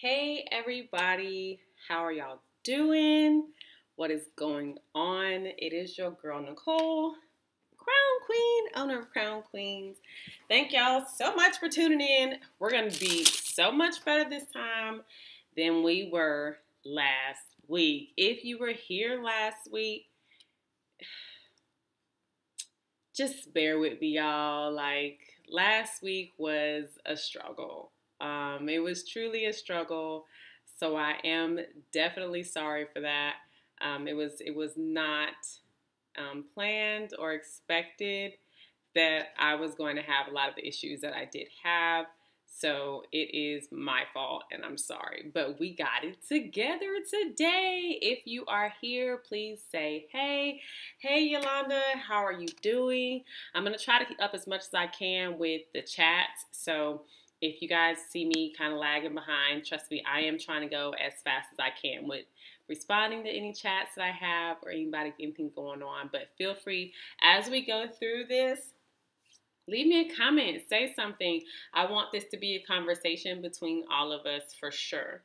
Hey everybody, how are y'all doing? What is going on? It is your girl Nicole, Crown Queen, owner of Crown Queens. Thank y'all so much for tuning in. We're going to be so much better this time than we were last week. If you were here last week, just bear with me, y'all. Like, last week was a struggle. It was truly a struggle. So I am definitely sorry for that. It was not planned or expected that I was going to have a lot of the issues that I did have. So it is my fault and I'm sorry. But we got it together today. If you are here, please say hey. Hey Yolanda, how are you doing? I'm going to try to keep up as much as I can with the chats. So if you guys see me kind of lagging behind, trust me, I am trying to go as fast as I can with responding to any chats that I have or anything going on. But feel free as we go through this, leave me a comment, say something. I want this to be a conversation between all of us for sure.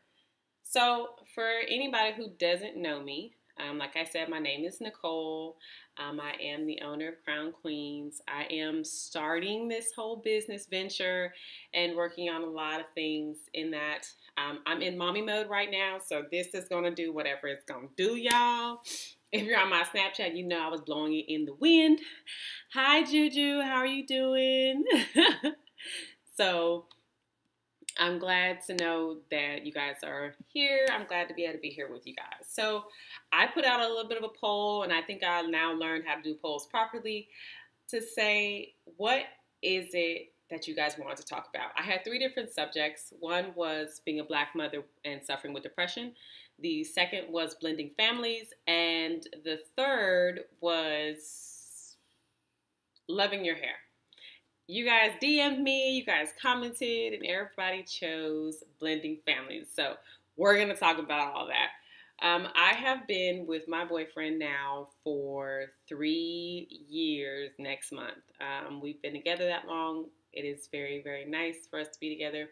So for anybody who doesn't know me, like I said, my name is Nicole. I am the owner of Crown Queens. I am starting this whole business venture and working on a lot of things in that. I'm in mommy mode right now, so this is going to do whatever it's going to do, y'all. If you're on my Snapchat, you know I was blowing it in the wind. Hi, Juju. How are you doing? So I'm glad to know that you guys are here. I'm glad to be able to be here with you guys. So I put out a little bit of a poll, and I think I now learned how to do polls properly to say, what is it that you guys wanted to talk about? I had 3 different subjects. One was being a Black mother and suffering with depression. The second was blending families. And the third was loving your hair. You guys DM'd me, you guys commented, and everybody chose blending families. So we're going to talk about all that. I have been with my boyfriend now for 3 years next month. We've been together that long. It is very, very nice for us to be together.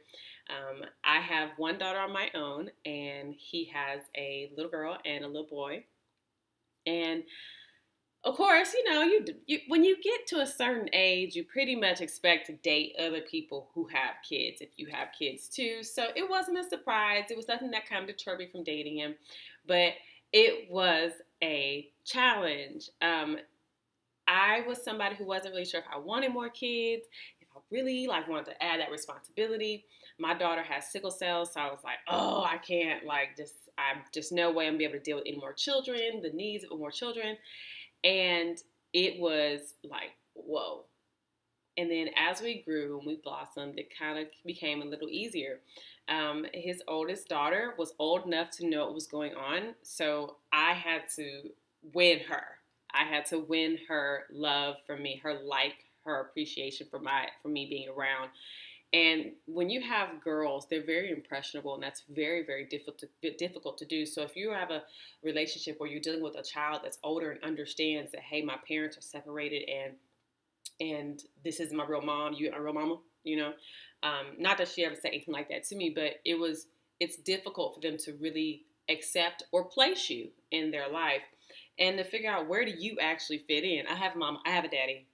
I have one daughter on my own, and he has a little girl and a little boy. And of course, you when you get to a certain age, you pretty much expect to date other people who have kids if you have kids too. So it wasn't a surprise. It was nothing that kind of deterred me from dating him, but it was a challenge. I was somebody who wasn't really sure if I wanted more kids, if I really wanted to add that responsibility. My daughter has sickle cell, so I was like, oh, I can't I'm just no way I'm gonna be able to deal with any more children, the needs of more children. And it was like, whoa. And then as we grew and we blossomed, it kind of became a little easier. His oldest daughter was old enough to know what was going on. So I had to win her. I had to win her love for me, her her appreciation for me being around. And when you have girls, they're very impressionable, and that's very, very difficult to do. So if you have a relationship where you're dealing with a child that's older and understands that, hey, my parents are separated, and this is my real mom, you a real mama, not that she ever said anything like that to me, but it's difficult for them to really accept or place you in their life, and to figure out, where do you actually fit in? I have a mom, I have a daddy.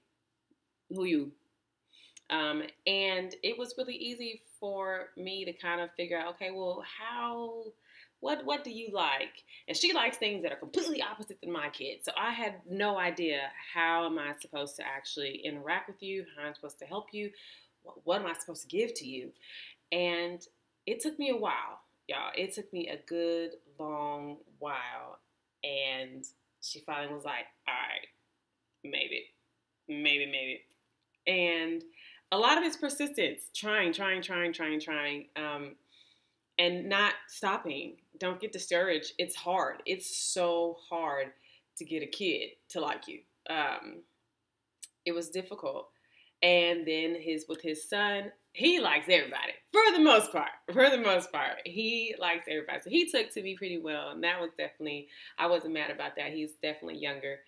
Who you? And it was really easy for me to kind of figure out, okay, well, what do you like? And she likes things that are completely opposite than my kids. So I had no idea, how am I supposed to actually interact with you? How am I supposed to help you? What am I supposed to give to you? And it took me a while, y'all. It took me a good, long while. And she finally was like, all right, maybe. And a lot of it's persistence, trying, and not stopping. Don't get discouraged. It's hard. It's so hard to get a kid to like you. It was difficult. And then with his son, he likes everybody for the most part. He likes everybody. So he took to me pretty well. And that was definitely, I wasn't mad about that. He's definitely younger.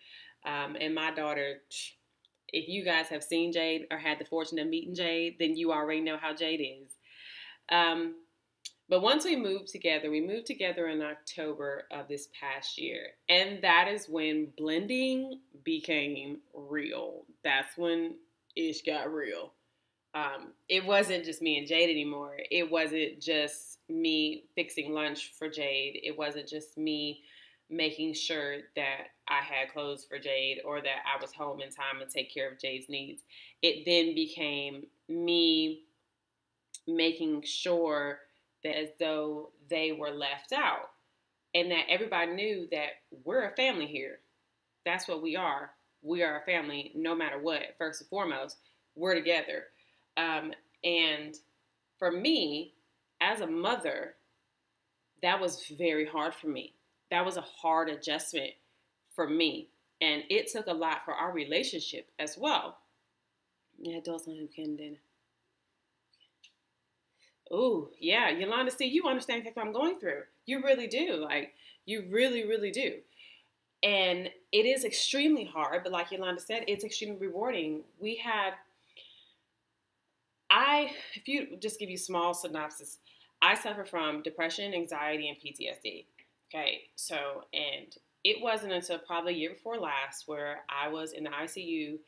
And my daughter, if you guys have seen Jade or had the fortune of meeting Jade, then you already know how Jade is. But once we moved together in October of this past year. And that is when blending became real. That's when ish got real. It wasn't just me and Jade anymore. It wasn't just me fixing lunch for Jade. It wasn't just me making sure that I had clothes for Jade or that I was home in time to take care of Jade's needs. It then became me making sure that as though they were left out and that everybody knew that we're a family here. That's what we are. We are a family no matter what. First and foremost, we're together. Um, and for me, as a mother, that was very hard for me. That was a hard adjustment for me. And it took a lot for our relationship as well. Yeah, those on him, oh, yeah, Yolanda, see, you understand what I'm going through. You really do. Like, you really, really do. And it is extremely hard, but like Yolanda said, it's extremely rewarding. If you just give you small synopsis, I suffer from depression, anxiety, and PTSD. Okay, so, and it wasn't until probably a year before last where I was in the ICU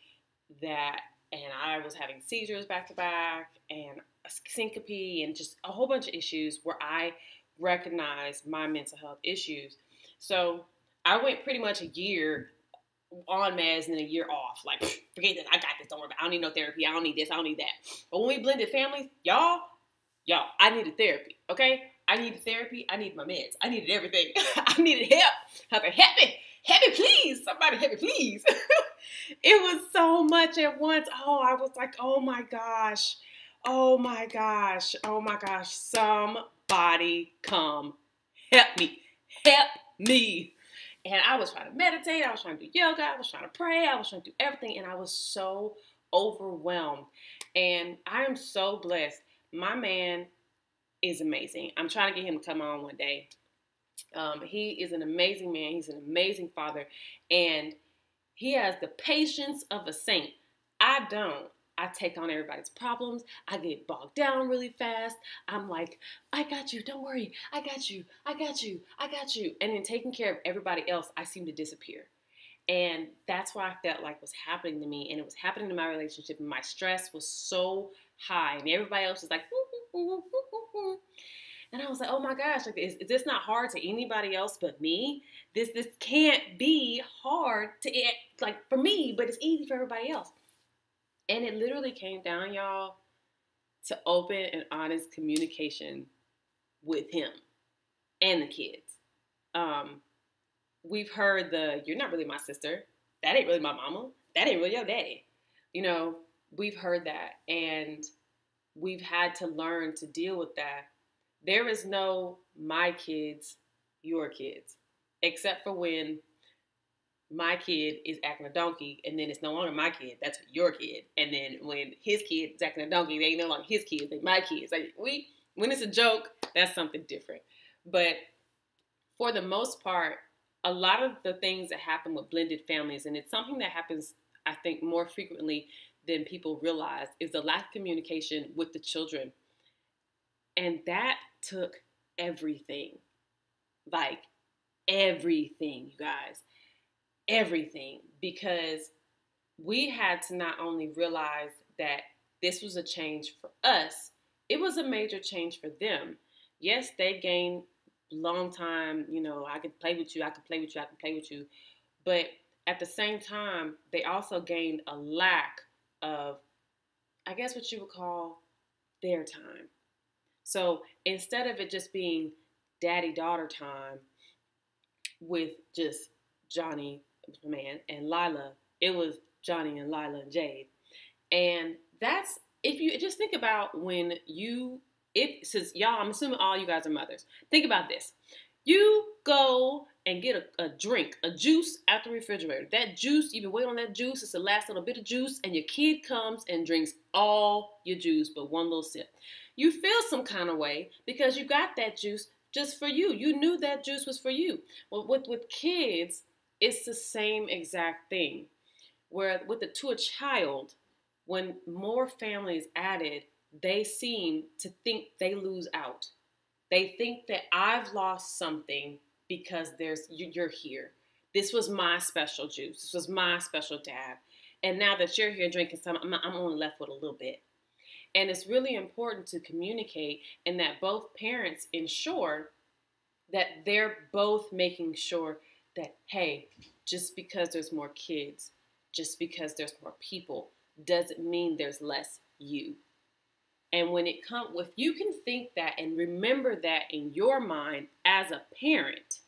and I was having seizures back to back and a syncope and just a whole bunch of issues where I recognized my mental health issues. So I went pretty much a year on meds and then a year off. Like, forget this. I got this. Don't worry about it. I don't need no therapy. I don't need this. I don't need that. But when we blended families, y'all, I needed therapy. Okay? I needed therapy. I needed my meds. I needed everything. I needed help. I was like, help me, please. Somebody help me, please. It was so much at once. Oh, I was like, oh my gosh. Oh my gosh. Oh my gosh. Somebody come help me. Help me. And I was trying to meditate. I was trying to do yoga. I was trying to pray. I was trying to do everything. And I was so overwhelmed. And I am so blessed. My man is amazing. I'm trying to get him to come on one day. He is an amazing man. He's an amazing father. And he has the patience of a saint. I don't. I take on everybody's problems. I get bogged down really fast. I'm like, I got you. Don't worry. I got you. I got you. I got you. And in taking care of everybody else, I seem to disappear. And that's what I felt like was happening to me. And it was happening to my relationship. And my stress was so high. And everybody else was like, and I was like, oh my gosh, like, is this not hard to anybody else but me? This can't be hard like for me, but it's easy for everybody else. And it literally came down, y'all, to open and honest communication with him and the kids. We've heard you're not really my sister. That ain't really my mama. That ain't really your daddy. You know, we've heard that. And we've had to learn to deal with that. There is no my kids, your kids, except for when my kid is acting a donkey, and then it's no longer my kid, that's your kid. And then when his kid is acting a donkey, they no longer his kids, they my kids. Like when it's a joke, that's something different. But for the most part, a lot of the things that happen with blended families, and it's something that happens, I think, more frequently than people realize, is the lack of communication with the children. And that took everything. Like everything, you guys. Everything. Because we had to not only realize that this was a change for us, it was a major change for them. Yes, they gained long time, I could play with you, I could play with you, I could play with you. But at the same time, they also gained a lack of, I guess what you would call their time. So instead of it just being daddy-daughter time with just Johnny, my man, and Lila, it was Johnny and Lila and Jade. And that's, if you just think about since y'all, I'm assuming all you guys are mothers, think about this. You go and get a drink, a juice out the refrigerator. That juice, you've been waiting on that juice, it's the last little bit of juice, and your kid comes and drinks all your juice but one little sip. You feel some kind of way because you got that juice just for you. You knew that juice was for you. Well, with kids, it's the same exact thing. Where to a child, when more families added, they seem to think they lose out. They think that I've lost something because you're here. This was my special juice. This was my special dab. And now that you're here drinking some, I'm only left with a little bit. And it's really important to communicate and that both parents ensure that they're both making sure that, hey, just because there's more kids, just because there's more people, doesn't mean there's less you. And when it comes, if you can think that and remember that in your mind as a parent,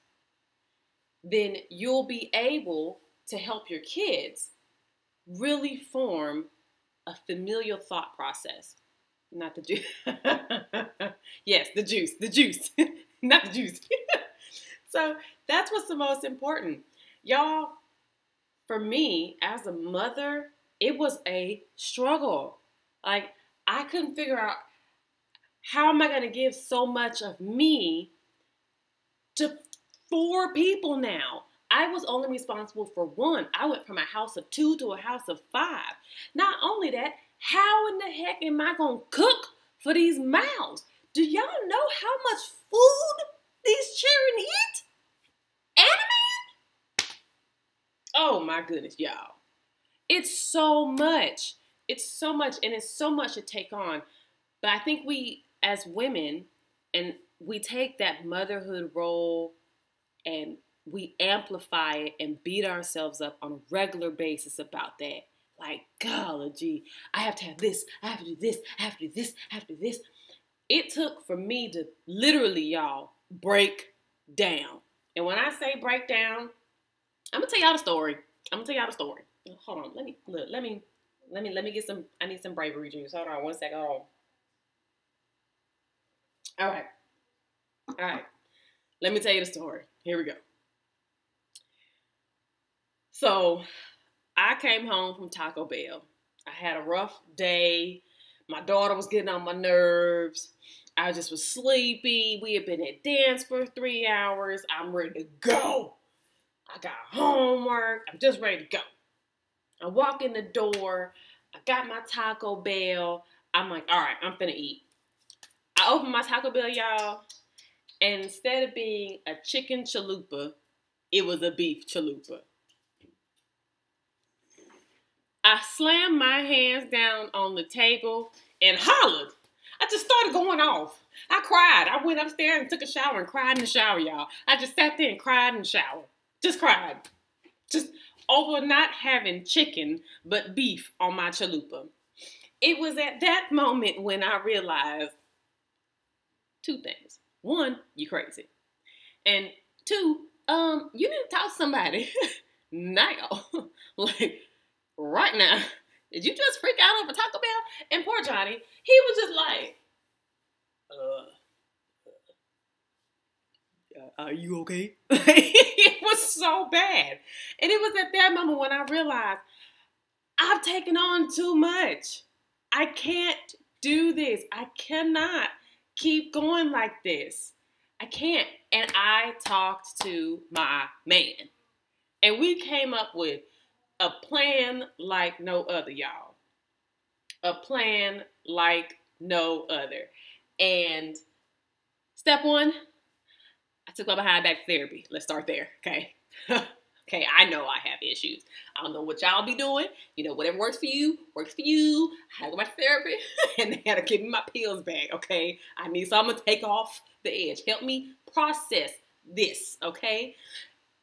then you'll be able to help your kids really form a familial thought process. Not the juice. Yes, the juice, not the juice. So that's what's the most important. Y'all, for me as a mother, it was a struggle. Like, I couldn't figure out how am I going to give so much of me to 4 people now. I was only responsible for 1. I went from a house of 2 to a house of 5. Not only that, how in the heck am I going to cook for these mouths? Do y'all know how much food these children eat? And a man? Oh my goodness, y'all. It's so much. It's so much, and it's so much to take on. But I think we, as women, and we take that motherhood role and we amplify it and beat ourselves up on a regular basis about that. Like, golly gee, I have to have this, I have to do this, I have to do this, I have to do this. It took for me to literally, y'all, break down. And when I say break down, I'm gonna tell y'all the story. Hold on, let me get some. I need some bravery juice. Hold on, one second. Hold on. All right. Let me tell you the story. Here we go. So I came home from Taco Bell. I had a rough day. My daughter was getting on my nerves. I just was sleepy. We had been at dance for 3 hours. I'm ready to go. I got homework. I'm just ready to go. I walk in the door. I got my Taco Bell. I'm like, all right, I'm finna eat. I opened my Taco Bell, y'all, and instead of being a chicken chalupa, it was a beef chalupa. I slammed my hands down on the table and hollered. I just started going off. I cried. I went upstairs and took a shower and cried in the shower, y'all. I just sat there and cried in the shower. Just cried. Just over not having chicken, but beef on my chalupa. It was at that moment when I realized 2 things. 1, you crazy. And 2, you need to talk to somebody now. Like, right now. Did you just freak out over Taco Bell? And poor Johnny, he was just like, are you okay? It was so bad. And it was at that moment when I realized I've taken on too much. I can't do this. I cannot keep going like this. I can't. And I talked to my man. And we came up with a plan like no other, y'all. A plan like no other. And step 1, I took my behind back to therapy. Let's start there, okay? Okay, I know I have issues. I don't know what y'all be doing. You know, whatever works for you, works for you. I had to go back to therapy, and they had to give me my pills back, okay? I need someone to take off the edge. Help me process this, okay?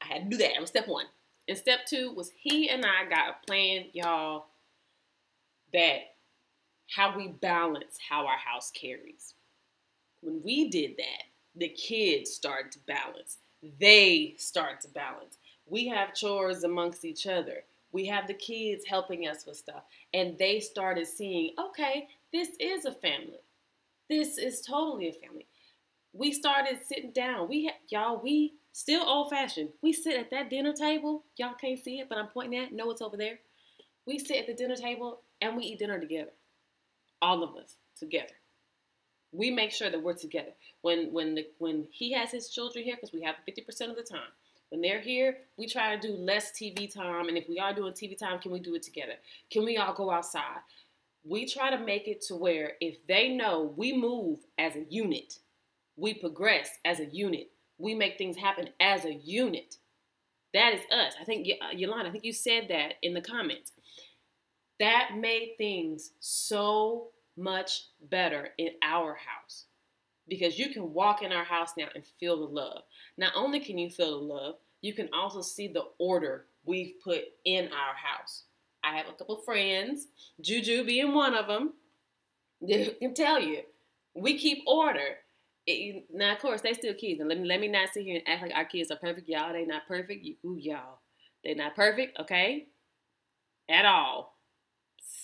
I had to do that. That was step 1. And step 2 was he and I got a plan, y'all, that how we balance how our house carries. When we did that, the kids started to balance. They started to balance. We have chores amongst each other. We have the kids helping us with stuff. And they started seeing, okay, this is a family. This is totally a family. We started sitting down. We still old-fashioned. We sit at that dinner table. Y'all can't see it, but I'm pointing at it. No, it's over there. We sit at the dinner table and we eat dinner together. All of us together. We make sure that we're together. When he has his children here, because we have 50% of the time, when they're here, we try to do less TV time. And if we are doing TV time, can we do it together? Can we all go outside? We try to make it to where if they know we move as a unit, We progress as a unit. We make things happen as a unit. That is us. I think, Yolanda, I think you said that in the comments. That made things so much better in our house because you can walk in our house now and feel the love. Not only can you feel the love, you can also see the order we've put in our house. I have a couple friends, Juju being one of them, they can tell you we keep order. Now, of course, they still kids. And let me not sit here and act like our kids are perfect. Y'all, they not perfect. Y'all, they not perfect, okay? At all.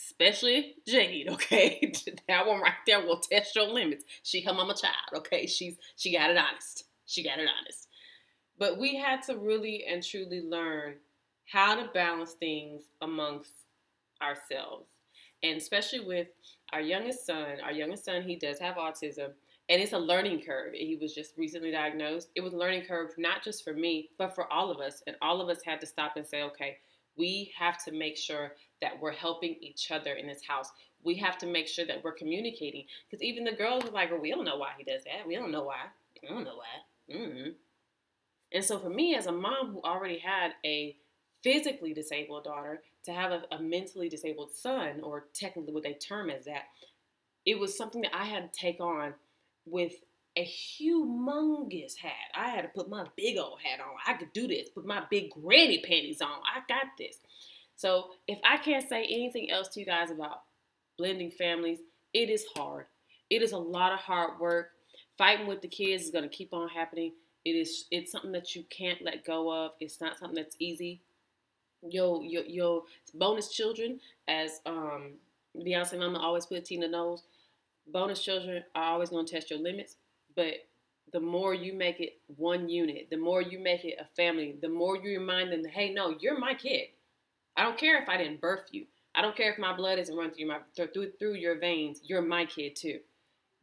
Especially Jade, okay? That one right there will test your limits. She her mama child, okay? She got it honest. She got it honest. But we had to really and truly learn how to balance things amongst ourselves. And especially with our youngest son, he does have autism. And it's a learning curve. He was just recently diagnosed. It was a learning curve, not just for me, but for all of us. And all of us had to stop and say, okay, we have to make sure that we're helping each other in this house. We have to make sure that we're communicating. Because even the girls were like, well, we don't know why he does that. We don't know why. I don't know why. Mm-hmm. And so for me as a mom who already had a physically disabled daughter, to have a mentally disabled son, or technically what they term as that, it was something that I had to take on with a humongous hat. I had to put my big old hat on. I could do this. Put my big granny panties on. I got this. So if I can't say anything else to you guys about blending families, it is hard. It is a lot of hard work. Fighting with the kids is going to keep on happening. It's something that you can't let go of. It's not something that's easy. Your bonus children, as Beyonce Mama always put Tina knows, bonus children are always going to test your limits. But the more you make it one unit, the more you make it a family, the more you remind them, hey, no, you're my kid. I don't care if I didn't birth you. I don't care if my blood isn't running through your veins. You're my kid too.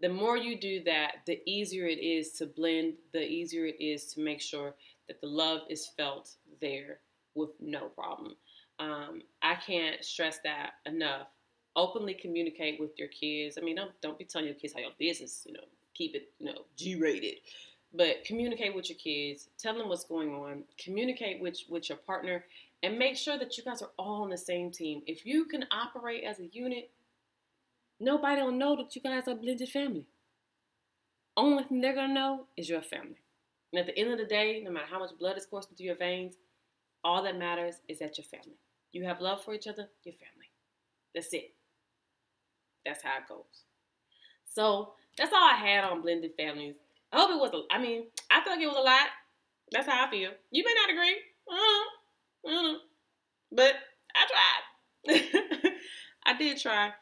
The more you do that, the easier it is to blend, the easier it is to make sure that the love is felt there with no problem. I can't stress that enough. Openly communicate with your kids. I mean, don't be telling your kids how your business, keep it, G-rated. But communicate with your kids. Tell them what's going on. Communicate with your partner. And make sure that you guys are all on the same team. If you can operate as a unit, nobody will know that you guys are a blended family. Only thing they're going to know is your family. And at the end of the day, no matter how much blood is coursing through your veins, all that matters is that you're family. You have love for each other, you're family. That's it. That's how it goes. So that's all I had on blended families. I hope it was I feel like it was a lot. That's how I feel. You may not agree. I don't know. But I tried. I did try.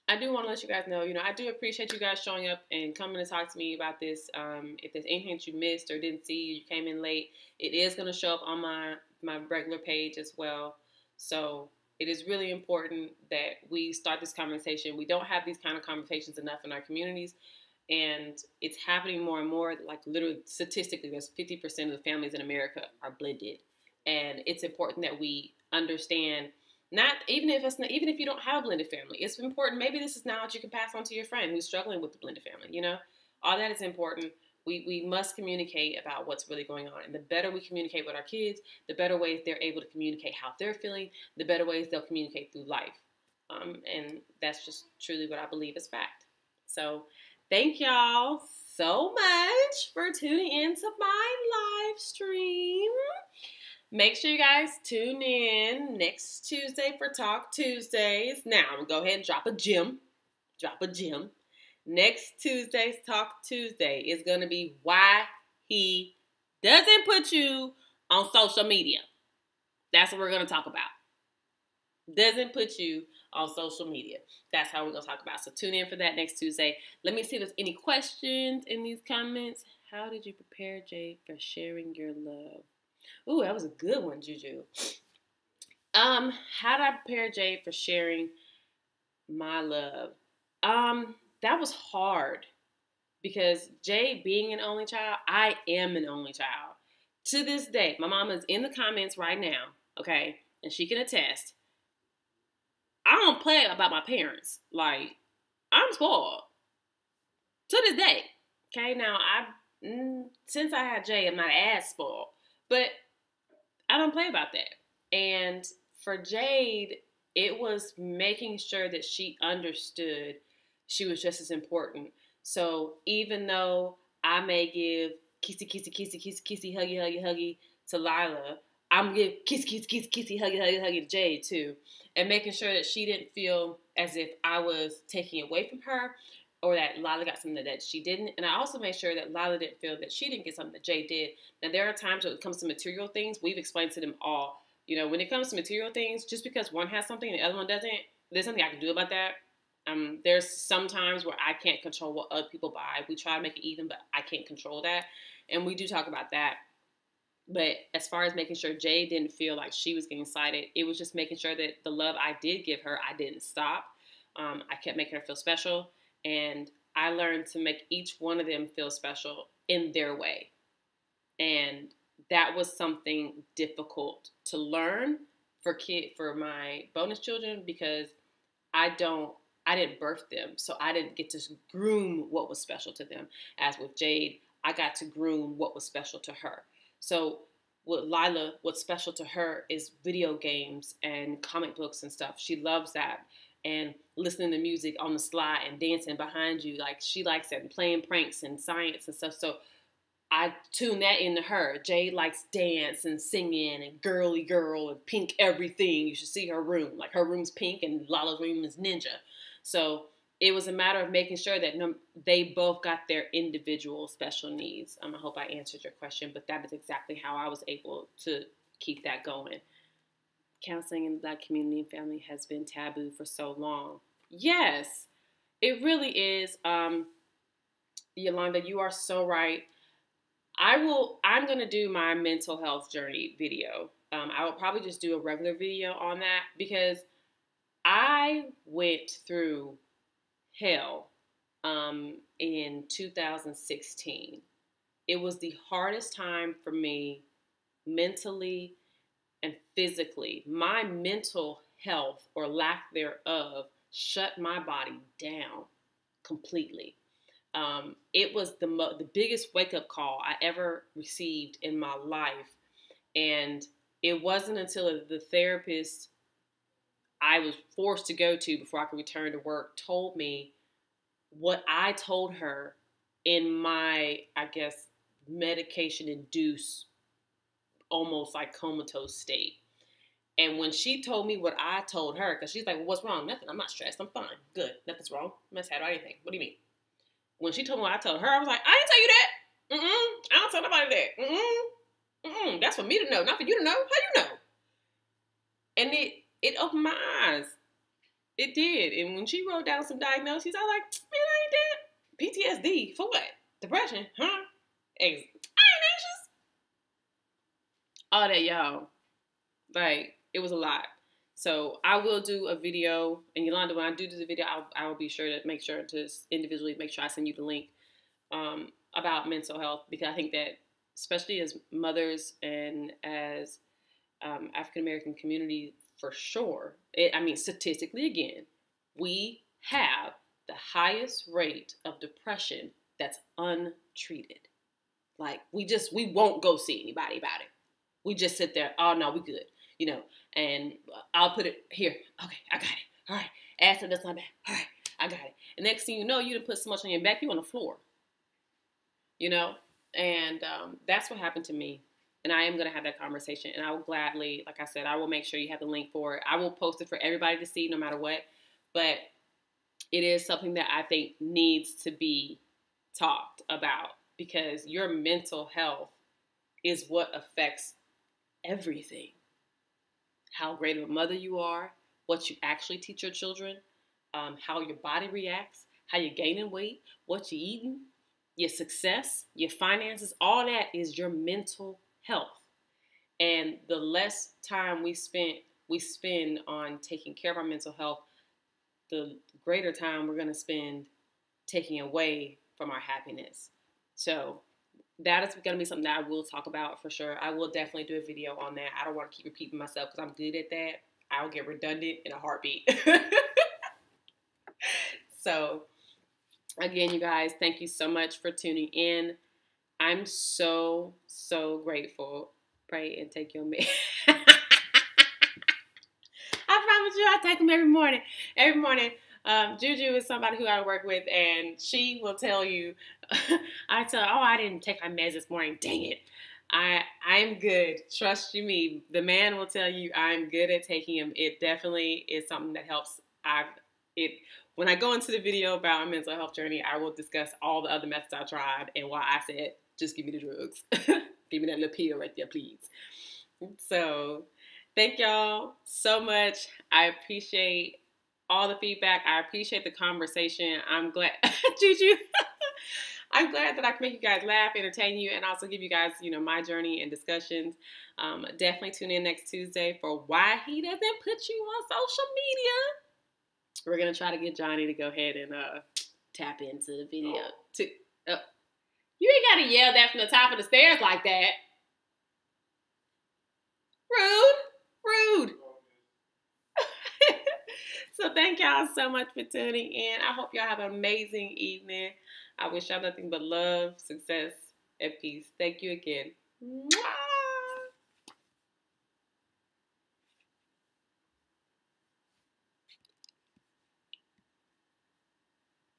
I do want to let you guys know, I do appreciate you guys showing up and coming to talk to me about this. If there's anything that you missed or didn't see, you came in late, it is going to show up on my regular page as well. So it is really important that we start this conversation. We don't have these kind of conversations enough in our communities. And it's happening more and more. Like literally statistically, there's 50% of the families in America are blended. And it's important that we understand, even if you don't have a blended family, it's important. Maybe this is knowledge you can pass on to your friend who's struggling with the blended family. All that is important. We must communicate about what's really going on. And the better we communicate with our kids, the better ways they're able to communicate how they're feeling, the better ways they'll communicate through life. And that's just truly what I believe is fact. So thank y'all so much for tuning into my live stream. Make sure you guys tune in next Tuesday for Talk Tuesdays. Now, I'm going to go ahead and drop a gem. Next Tuesday's Talk Tuesday is going to be why he doesn't put you on social media. That's what we're going to talk about. Doesn't put you on social media. That's how we're going to talk about. So tune in for that next Tuesday. Let me see if there's any questions in these comments. How did you prepare Jade for sharing your love? Ooh, that was a good one, Juju. How did I prepare Jade for sharing my love? That was hard because Jade being an only child, I am an only child. To this day, my mama is in the comments right now, okay, and she can attest. I don't play about my parents. Like, I'm spoiled. To this day, Okay, now since I had Jay, I'm not as spoiled, but I don't play about that. And for Jade, it was making sure that she understood she was just as important. So even though I may give kissy, kissy, kissy, kissy, kissy, huggy, huggy, huggy to Lila, I'm gonna give kissy, kissy, kissy, kissy, huggy, huggy, huggy to Jade too. And making sure that she didn't feel as if I was taking away from her or that Lila got something that she didn't. And I also made sure that Lila didn't feel that she didn't get something that Jay did. Now, there are times when it comes to material things, we've explained to them all. You know, when it comes to material things, just because one has something and the other one doesn't, there's nothing I can do about that. There's some times where I can't control what other people buy. We try to make it even, but I can't control that. And we do talk about that. But as far as making sure Jay didn't feel like she was getting slighted, it was just making sure that the love I did give her, I didn't stop. I kept making her feel special. And I learned to make each one of them feel special in their way. And that was something difficult to learn for my bonus children because I didn't birth them, so I didn't get to groom what was special to them. As with Jade, I got to groom what was special to her. So with Lila, what's special to her is video games and comic books and stuff. She loves that. And listening to music on the slide and dancing behind you. Like, she likes that, and playing pranks and science and stuff. So I tune that into her. Jade likes dance and singing and girly girl and pink everything. You should see her room. Like, her room's pink and Lala's room is ninja. So it was a matter of making sure that they both got their individual special needs. I hope I answered your question, but that is exactly how I was able to keep that going. Counseling in the Black community and family has been taboo for so long. Yes, it really is. Yolanda, you are so right. I'm going to do my mental health journey video. I will probably just do a regular video on that because I went through hell in 2016. It was the hardest time for me mentally and physically. My mental health or lack thereof shut my body down completely. It was the biggest wake-up call I ever received in my life. And it wasn't until the therapist I was forced to go to before I could return to work told me what I told her in my, I guess, medication-induced, almost like comatose state. And when she told me what I told her, because she's like, well, what's wrong? Nothing. I'm not stressed. I'm fine. Good. Nothing's wrong. I'm not sad about anything. What do you mean? When she told me what I told her, I was like, I didn't tell you that. I don't tell nobody that. That's for me to know, not for you to know. How you know? And it opened my eyes. It did. And when she wrote down some diagnoses, I was like, man, I ain't dead. PTSD. For what? Depression? Huh? I ain't anxious. All that, y'all. Like, it was a lot. So I will do a video, and Yolanda, when I do the video, I will be sure to make sure to individually make sure I send you the link about mental health, because I think that especially as mothers and as African American community, for sure. Statistically, again, we have the highest rate of depression that's untreated. Like, we won't go see anybody about it. We just sit there. Oh no, we good. And I'll put it here. Okay, I got it. All right. Acid, that's not bad. All right, I got it. And next thing you know, you done put so much on your back, you on the floor. And that's what happened to me. And I am going to have that conversation. And I will gladly, like I said, I will make sure you have the link for it. I will post it for everybody to see no matter what. But it is something that I think needs to be talked about, because your mental health is what affects everything. How great of a mother you are, what you actually teach your children, how your body reacts, how you're gaining weight, what you're eating, your success, your finances, all that is your mental health. And the less time we spend on taking care of our mental health, the greater time we're going to spend taking away from our happiness. So that is going to be something that I will talk about for sure. I will definitely do a video on that. I don't want to keep repeating myself because I'm good at that. I'll get redundant in a heartbeat. So Again, you guys, thank you so much for tuning in. I'm so, so grateful. Pray and take your man. I promise you, I take them every morning. Every morning. Juju is somebody who I work with, and she will tell you, I tell her, oh, I didn't take my meds this morning. Dang it. I'm good. Trust you me. The man will tell you I'm good at taking them. It definitely is something that helps. When I go into the video about my mental health journey, I will discuss all the other methods I tried and why I said, just give me the drugs. Give me that little pill right there, please. So thank y'all so much. I appreciate all the feedback. I appreciate the conversation. I'm glad, Juju. I'm glad that I can make you guys laugh, entertain you, and also give you guys, my journey and discussions. Definitely tune in next Tuesday for why he doesn't put you on social media. We're gonna try to get Johnny to go ahead and tap into the video. You ain't gotta yell that from the top of the stairs like that. Rude. So thank y'all so much for tuning in. I hope y'all have an amazing evening. I wish y'all nothing but love, success, and peace. Thank you again. Mwah!